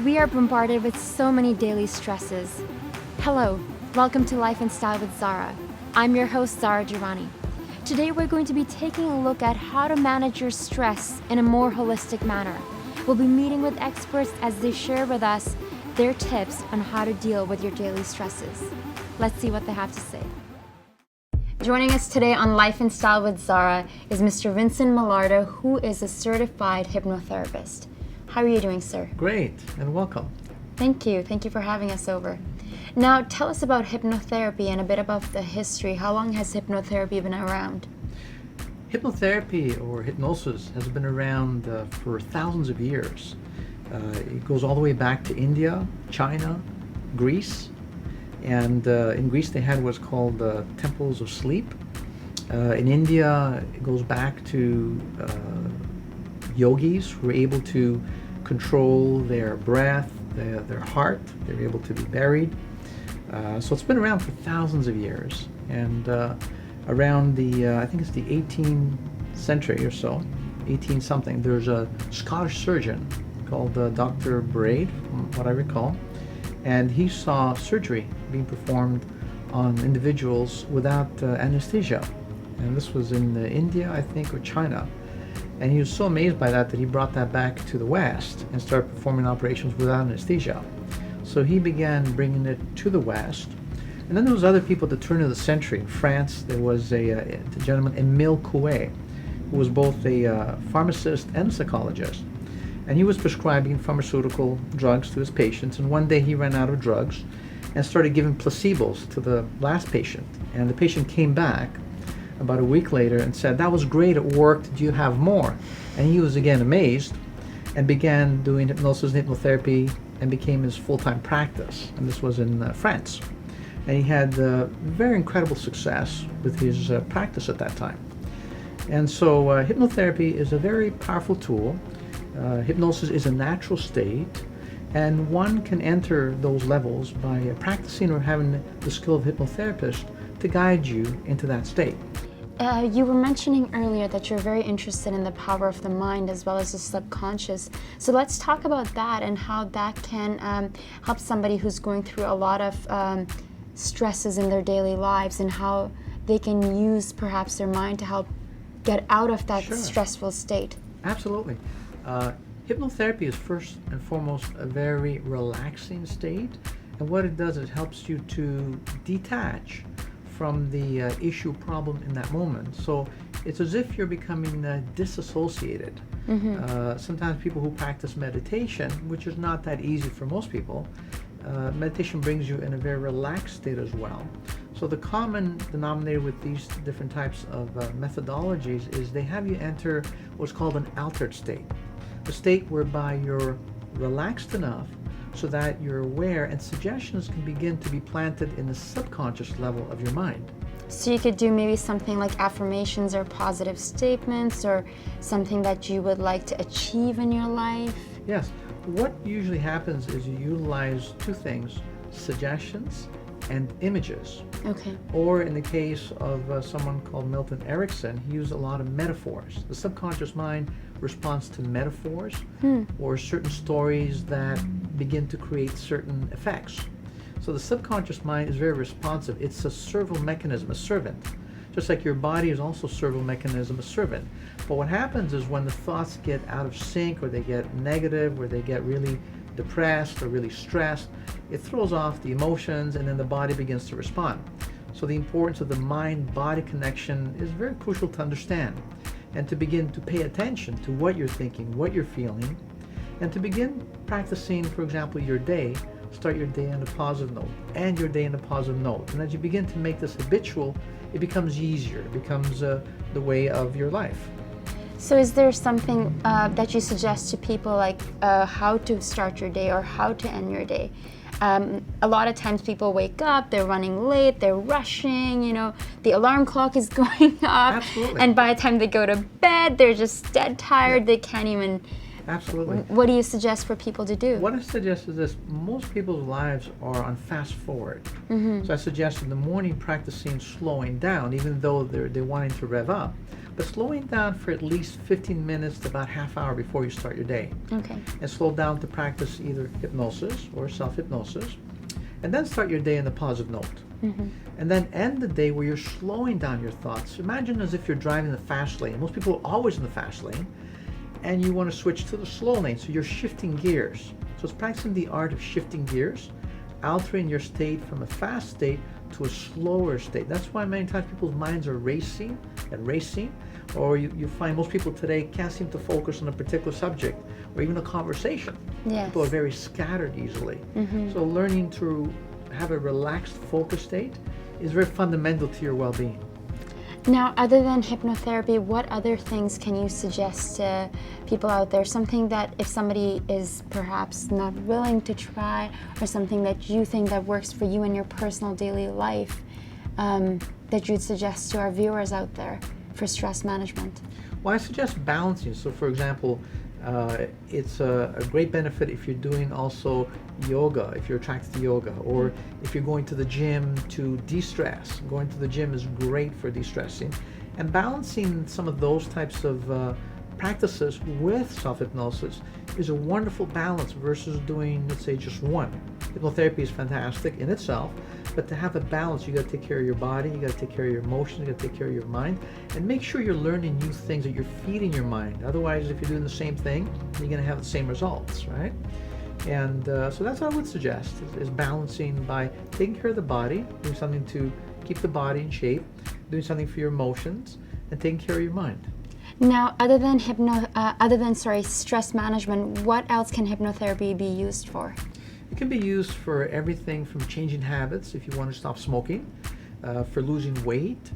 We are bombarded with so many daily stresses. Hello, welcome to Life and Style with Zara. I'm your host, Zara Durrani. Today we're going to be taking a look at how to manage your stress in a more holistic manner. We'll be meeting with experts as they share with us their tips on how to deal with your daily stresses. Let's see what they have to say. Joining us today on Life and Style with Zara is Mr. Vincent Milardo, who is a certified hypnotherapist. How are you doing, sir? Great, and welcome. Thank you. Thank you for having us over. Now, tell us about hypnotherapy and a bit about the history. How long has hypnotherapy been around? Hypnotherapy or hypnosis has been around for thousands of years. It goes all the way back to India, China, Greece. And in Greece they had what's called temples of sleep. In India it goes back to yogis who were able to control their breath, their heart. They were able to be buried. So it's been around for thousands of years. And around the, I think it's the 18th century or so, 18 something, there's a Scottish surgeon called Dr. Braid, from what I recall. And he saw surgery being performed on individuals without anesthesia. And this was in India, I think, or China. And he was so amazed by that he brought that back to the West and started performing operations without anesthesia. So he began bringing it to the West. And then there was other people at the turn of the century. In France, there was a gentleman, Émile Coué, who was both a pharmacist and a psychologist. And he was prescribing pharmaceutical drugs to his patients. And one day he ran out of drugs and started giving placebos to the last patient. And the patient came back about a week later and said, "That was great, it worked, do you have more?" And he was again amazed and began doing hypnosis and hypnotherapy and became his full-time practice. And this was in France. And he had very incredible success with his practice at that time. And so hypnotherapy is a very powerful tool. Hypnosis is a natural state, and one can enter those levels by practicing or having the skill of hypnotherapist to guide you into that state. You were mentioning earlier that you're very interested in the power of the mind as well as the subconscious. So let's talk about that and how that can help somebody who's going through a lot of stresses in their daily lives and how they can use perhaps their mind to help get out of that stressful state. Absolutely. Hypnotherapy is first and foremost a very relaxing state, and what it does is it helps you to detach from the issue problem in that moment. So it's as if you're becoming disassociated. Sometimes people who practice meditation, which is not that easy for most people, meditation brings you in a very relaxed state as well. So the common denominator with these different types of methodologies is they have you enter what's called an altered state. A state whereby you're relaxed enough so that you're aware and suggestions can begin to be planted in the subconscious level of your mind. So you could do maybe something like affirmations or positive statements or something that you would like to achieve in your life? Yes. What usually happens is you utilize two things, suggestions and images. Okay. Or in the case of someone called Milton Erickson, he used a lot of metaphors. The subconscious mind responds to metaphors or certain stories that begin to create certain effects. So the subconscious mind is very responsive. It's a serval mechanism, a servant. Just like your body is also a serval mechanism, a servant. But what happens is when the thoughts get out of sync or they get negative or they get really depressed or really stressed, it throws off the emotions and then the body begins to respond. So the importance of the mind-body connection is very crucial to understand and to begin to pay attention to what you're thinking, what you're feeling, and to begin practicing, for example, your day. Start your day on a positive note, and your day on a positive note. And as you begin to make this habitual, it becomes easier. It becomes the way of your life. So is there something that you suggest to people like how to start your day or how to end your day? A lot of times people wake up, they're running late, they're rushing, the alarm clock is going up. Absolutely. And by the time they go to bed, they're just dead tired, they can't even... Absolutely. What do you suggest for people to do? What I suggest is this. Most people's lives are on fast forward. So I suggest in the morning practicing slowing down, even though they're wanting to rev up. but slowing down for at least 15 minutes to about half hour before you start your day. Okay. And slow down to practice either hypnosis or self-hypnosis. And then start your day in a positive note. And then end the day where you're slowing down your thoughts. Imagine as if you're driving the fast lane. Most people are always in the fast lane. And you want to switch to the slow lane. So you're shifting gears. So it's practicing the art of shifting gears, altering your state from a fast state to a slower state. That's why many times people's minds are racing and racing, or you find most people today can't seem to focus on a particular subject or even a conversation. Yes. People are very scattered easily. So learning to have a relaxed focus state is very fundamental to your well-being. Now, other than hypnotherapy, what other things can you suggest to people out there? Something that if somebody is perhaps not willing to try, or something that you think that works for you in your personal daily life, that you'd suggest to our viewers out there for stress management? Well, I suggest balancing. So for example, it's a great benefit if you're doing also yoga, if you're attracted to yoga, or if you're going to the gym to de-stress. Going to the gym is great for de-stressing. And balancing some of those types of practices with self-hypnosis is a wonderful balance versus doing, let's say, just one. Hypnotherapy is fantastic in itself, but to have a balance, you got to take care of your body, you got to take care of your emotions, you got to take care of your mind, and make sure you're learning new things that you're feeding your mind. Otherwise, if you're doing the same thing, you're going to have the same results, right? And so that's what I would suggest, is balancing by taking care of the body, doing something to keep the body in shape, doing something for your emotions, and taking care of your mind. Now, other than stress management, what else can hypnotherapy be used for? It can be used for everything from changing habits, if you want to stop smoking, for losing weight,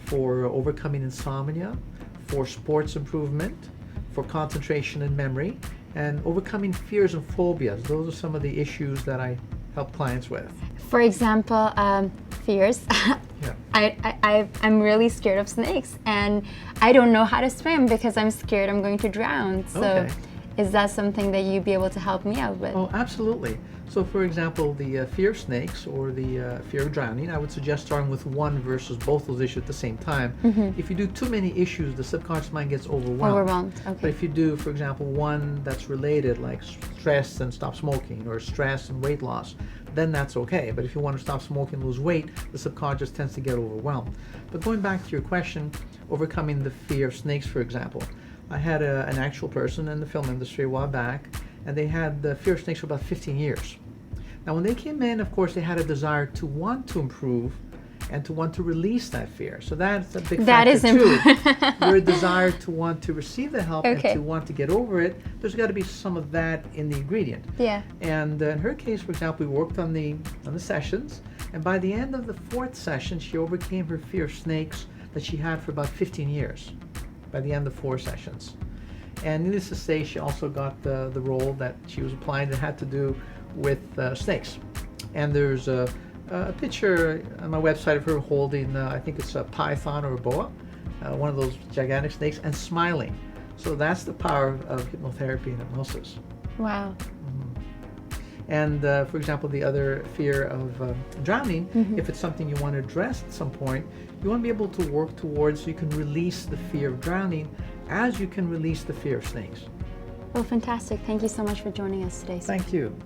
for overcoming insomnia, for sports improvement, for concentration and memory, and overcoming fears and phobias. Those are some of the issues that I help clients with. For example, fears. Yeah. I'm really scared of snakes, and I don't know how to swim because I'm scared I'm going to drown. So Okay. Is that something that you'd be able to help me out with? Oh, absolutely. So for example, the fear of snakes or the fear of drowning, I would suggest starting with one versus both those issues at the same time. If you do too many issues, the subconscious mind gets overwhelmed. But Okay. if you do, for example, one that's related, like stress and stop smoking, or stress and weight loss, then that's okay. But if you want to stop smoking and lose weight, the subconscious tends to get overwhelmed. But going back to your question, overcoming the fear of snakes, for example, I had an actual person in the film industry a while back, and they had the fear of snakes for about 15 years. Now, when they came in, of course, they had a desire to want to improve and to want to release that fear. So that's a big factor too. Your desire to want to receive the help and to want to get over it, there's got to be some of that in the ingredient. Yeah. And in her case, for example, we worked on the sessions, and by the end of the 4th session, she overcame her fear of snakes that she had for about 15 years. By the end of 4 sessions. And needless to say, she also got the role that she was applying that had to do with snakes. And there's a picture on my website of her holding, I think it's a python or a boa, one of those gigantic snakes, and smiling. So that's the power of hypnotherapy and hypnosis. Wow. And for example, the other fear of drowning, if it's something you want to address at some point, you want to be able to work towards so you can release the fear of drowning as you can release the fear of snakes. Well, fantastic. Thank you so much for joining us today, sir. Thank you.